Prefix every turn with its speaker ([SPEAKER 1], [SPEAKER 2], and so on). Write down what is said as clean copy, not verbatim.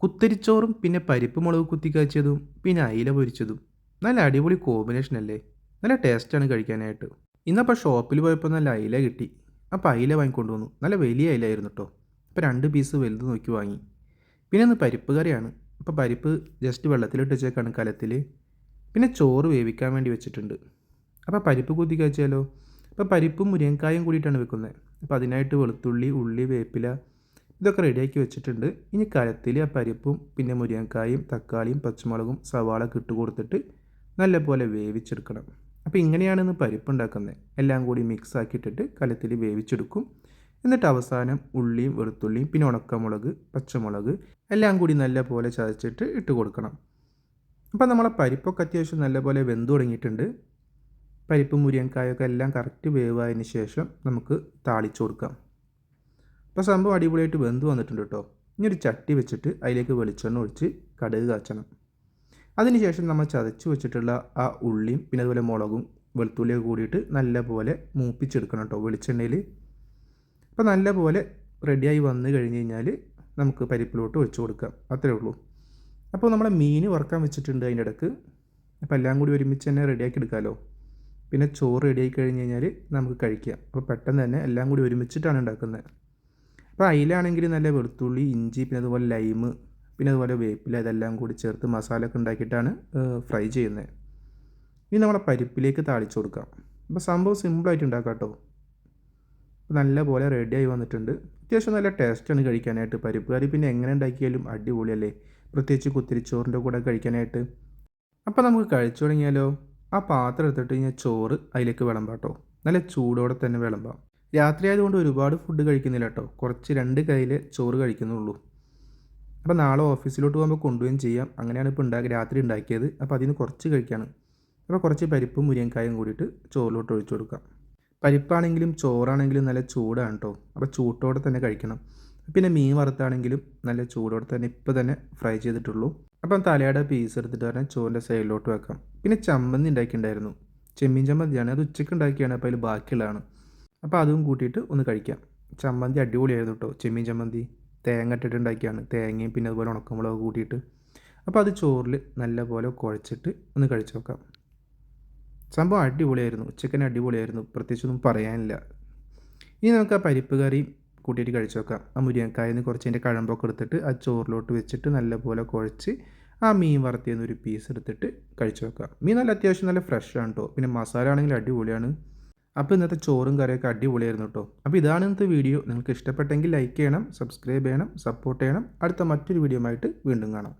[SPEAKER 1] കുത്തരിച്ചോറും പിന്നെ പരിപ്പ് മുളക് കുത്തി കാച്ചിയതും പിന്നെ അയില പൊരിച്ചതും നല്ല അടിപൊളി കോമ്പിനേഷൻ അല്ലേ. നല്ല ടേസ്റ്റാണ് കഴിക്കാനായിട്ട്. ഇന്നപ്പോൾ ഷോപ്പിൽ പോയപ്പോൾ നല്ല അയില കിട്ടി. അപ്പോൾ അയില വാങ്ങിക്കൊണ്ട് വന്നു. നല്ല വലിയ അയിലായിരുന്നു കേട്ടോ. അപ്പോൾ 2 പീസ് വലുത് നോക്കി വാങ്ങി. പിന്നെ ഇന്ന് പരിപ്പ് കറിയാണ്. അപ്പോൾ പരിപ്പ് ജസ്റ്റ് വെള്ളത്തിലിട്ട് വെച്ചേക്കാണ് കലത്തിൽ. പിന്നെ ചോറ് വേവിക്കാൻ വേണ്ടി വെച്ചിട്ടുണ്ട്. അപ്പോൾ പരിപ്പ് കുത്തി കാച്ചിയാലോ. അപ്പോൾ പരിപ്പും മുരിങ്ങക്കായും കൂടിയിട്ടാണ് വെക്കുന്നത്. അപ്പോൾ അതിനായിട്ട് വെളുത്തുള്ളി, ഉള്ളി, വേപ്പില ഇതൊക്കെ റെഡിയാക്കി വെച്ചിട്ടുണ്ട്. ഇനി കലത്തിൽ ആ പരിപ്പും പിന്നെ മുരിങ്ങക്കായും തക്കാളിയും പച്ചമുളകും സവാള ഇട്ട് കൊടുത്തിട്ട് നല്ലപോലെ വേവിച്ചെടുക്കണം. അപ്പോൾ ഇങ്ങനെയാണ് ഇന്ന് പരിപ്പ് ഉണ്ടാക്കുന്നത്. എല്ലാം കൂടി മിക്സ് ആക്കിയിട്ടിട്ട് കലത്തിൽ വേവിച്ചെടുക്കും. എന്നിട്ട് അവസാനം ഉള്ളിയും വെളുത്തുള്ളിയും പിന്നെ ഉണക്കമുളക് പച്ചമുളക് എല്ലാം കൂടി നല്ലപോലെ ചതച്ചിട്ട് ഇട്ട് കൊടുക്കണം. അപ്പോൾ നമ്മളെ പരിപ്പൊക്കെ അത്യാവശ്യം നല്ലപോലെ വെന്ത് തുടങ്ങിയിട്ടുണ്ട്. പരിപ്പും മുരിങ്ങക്കായൊക്കെ എല്ലാം കറക്റ്റ് വേവായതിന് ശേഷം നമുക്ക് താളിച്ച് കൊടുക്കാം. അപ്പോൾ സംഭവം അടിപൊളിയായിട്ട് വെന്ത് വന്നിട്ടുണ്ട് കേട്ടോ. ഇനി ഒരു ചട്ടി വെച്ചിട്ട് അതിലേക്ക് വെളിച്ചെണ്ണ ഒഴിച്ച് കടുക് കാച്ചണം. അതിനുശേഷം നമ്മൾ ചതച്ച് വെച്ചിട്ടുള്ള ആ ഉള്ളിയും പിന്നെ അതുപോലെ മുളകും വെളുത്തുള്ളിയൊക്കെ കൂടിയിട്ട് നല്ലപോലെ മൂപ്പിച്ചെടുക്കണം കേട്ടോ വെളിച്ചെണ്ണയിൽ. അപ്പോൾ നല്ലപോലെ റെഡിയായി വന്നു കഴിഞ്ഞ് കഴിഞ്ഞാൽ നമുക്ക് പരിപ്പിലോട്ട് ഒഴിച്ച് കൊടുക്കാം. അത്രേ ഉള്ളൂ. അപ്പോൾ നമ്മുടെ മീൻ വറുക്കാൻ വെച്ചിട്ടുണ്ട് അതിൻ്റെ ഇടയ്ക്ക്. അപ്പോൾ എല്ലാം കൂടി ഒരുമിച്ച് തന്നെ റെഡിയാക്കി എടുക്കാമല്ലോ. പിന്നെ ചോറ് റെഡിയായി കഴിഞ്ഞ് കഴിഞ്ഞാൽ നമുക്ക് കഴിക്കാം. അപ്പോൾ പെട്ടെന്ന് തന്നെ എല്ലാം കൂടി ഒരുമിച്ചിട്ടാണ് ഉണ്ടാക്കുന്നത്. അപ്പോൾ അതിലാണെങ്കിൽ നല്ല വെളുത്തുള്ളി ഇഞ്ചി പിന്നെ അതുപോലെ ലൈമ് പിന്നെ അതുപോലെ വേപ്പില ഇതെല്ലാം കൂടി ചേർത്ത് മസാല ഒക്കെ ഉണ്ടാക്കിയിട്ടാണ് ഫ്രൈ ചെയ്യുന്നത്. ഇനി നമ്മളെ പരിപ്പിലേക്ക് താളിച്ച് കൊടുക്കാം. അപ്പോൾ സംഭവം സിമ്പിളായിട്ട് ഉണ്ടാക്കാം കേട്ടോ. അപ്പോൾ നല്ലപോലെ റെഡിയായി വന്നിട്ടുണ്ട്. അത്യാവശ്യം നല്ല ടേസ്റ്റാണ് കഴിക്കാനായിട്ട്. പരിപ്പ് കറി പിന്നെ എങ്ങനെ ഉണ്ടാക്കിയാലും അടിപൊളിയല്ലേ, പ്രത്യേകിച്ച് കുത്തിരിച്ചോറിൻ്റെ കൂടെ കഴിക്കാനായിട്ട്. അപ്പോൾ നമുക്ക് കഴിച്ചു തുടങ്ങിയാലോ. ആ പാത്രം എടുത്തിട്ട് കഴിഞ്ഞാൽ ചോറ് അതിലേക്ക് വിളമ്പാം കേട്ടോ. നല്ല ചൂടോടെ തന്നെ വിളമ്പാം. രാത്രി ആയതുകൊണ്ട് ഒരുപാട് ഫുഡ് കഴിക്കുന്നില്ല കേട്ടോ. കുറച്ച് 2 കയ്യിൽ ചോറ് കഴിക്കുന്നുള്ളൂ. അപ്പോൾ നാളെ ഓഫീസിലോട്ട് പോകുമ്പോൾ കൊണ്ടുപോവുകയും ചെയ്യാം. അങ്ങനെയാണ് ഇപ്പോൾ രാത്രി ഉണ്ടാക്കിയത്. അപ്പോൾ അതിന് കുറച്ച് കഴിക്കുകയാണ്. അപ്പോൾ കുറച്ച് പരിപ്പും മുരിങ്ങക്കായും കൂടിയിട്ട് ചോറിലോട്ട് ഒഴിച്ചു കൊടുക്കാം. പരിപ്പാണെങ്കിലും ചോറാണെങ്കിലും നല്ല ചൂടാണ് കേട്ടോ. അപ്പോൾ ചൂട്ടോടെ തന്നെ കഴിക്കണം. പിന്നെ മീൻ വറുത്താണെങ്കിലും നല്ല ചൂടോടെ തന്നെ ഇപ്പോൾ തന്നെ ഫ്രൈ ചെയ്തിട്ടുള്ളൂ. അപ്പം തലയുടെ പീസ് എടുത്തിട്ട് പറഞ്ഞാൽ ചോറിൻ്റെ സൈഡിലോട്ട് വെക്കാം. പിന്നെ ചമ്മന്തി ഉണ്ടാക്കിയിട്ടുണ്ടായിരുന്നു. ചെമ്മീൻ ചമ്മന്തിയാണ്. അത് ഉച്ചയ്ക്ക് ഉണ്ടാക്കിയാണ്. അപ്പോൾ അതിൽ ബാക്കിയുള്ളതാണ്. അപ്പോൾ അതും കൂട്ടിയിട്ട് ഒന്ന് കഴിക്കാം. ചമ്മന്തി അടിപൊളിയായിരുന്നു കേട്ടോ. ചെമ്മീൻ ചമ്മന്തി തേങ്ങ ഇട്ടിട്ട് ഉണ്ടാക്കിയാണ്. തേങ്ങയും പിന്നെ അതുപോലെ ഉണക്കമുളക് കൂട്ടിയിട്ട്. അപ്പോൾ അത് ചോറിൽ നല്ലപോലെ കുഴച്ചിട്ട് ഒന്ന് കഴിച്ച് നോക്കാം. സംഭവം അടിപൊളിയായിരുന്നു. ചിക്കൻ അടിപൊളിയായിരുന്നു. പ്രത്യേകിച്ചൊന്നും പറയാനില്ല. ഇനി നമുക്ക് ആ പരിപ്പ് കറി കൂട്ടിയിട്ട് കഴിച്ച് നോക്കാം. ആ മുരിങ്ങക്കായിൽ നിന്ന് കുറച്ച് അതിൻ്റെ കഴമ്പൊക്കെ എടുത്തിട്ട് ആ ചോറിലോട്ട് വെച്ചിട്ട് നല്ലപോലെ കുഴച്ച് ആ മീൻ വറുത്തിയെന്ന് ഒരു പീസ് എടുത്തിട്ട് കഴിച്ച് നോക്കാം. മീൻ നല്ല അത്യാവശ്യം നല്ല ഫ്രഷാണ് കേട്ടോ. പിന്നെ മസാല ആണെങ്കിൽ അടിപൊളിയാണ്. അപ്പോൾ ഇന്നത്തെ ചോറും കറിയൊക്കെ അടിപൊളിയായിരുന്നു കേട്ടോ. അപ്പോൾ ഇതാണ് ഇന്നത്തെ വീഡിയോ. നിങ്ങൾക്ക് ഇഷ്ടപ്പെട്ടെങ്കിൽ ലൈക്ക് ചെയ്യണം, സബ്സ്ക്രൈബ് ചെയ്യണം, സപ്പോർട്ട് ചെയ്യണം. അടുത്ത മറ്റൊരു വീഡിയോ ആയിട്ട് വീണ്ടും കാണാം.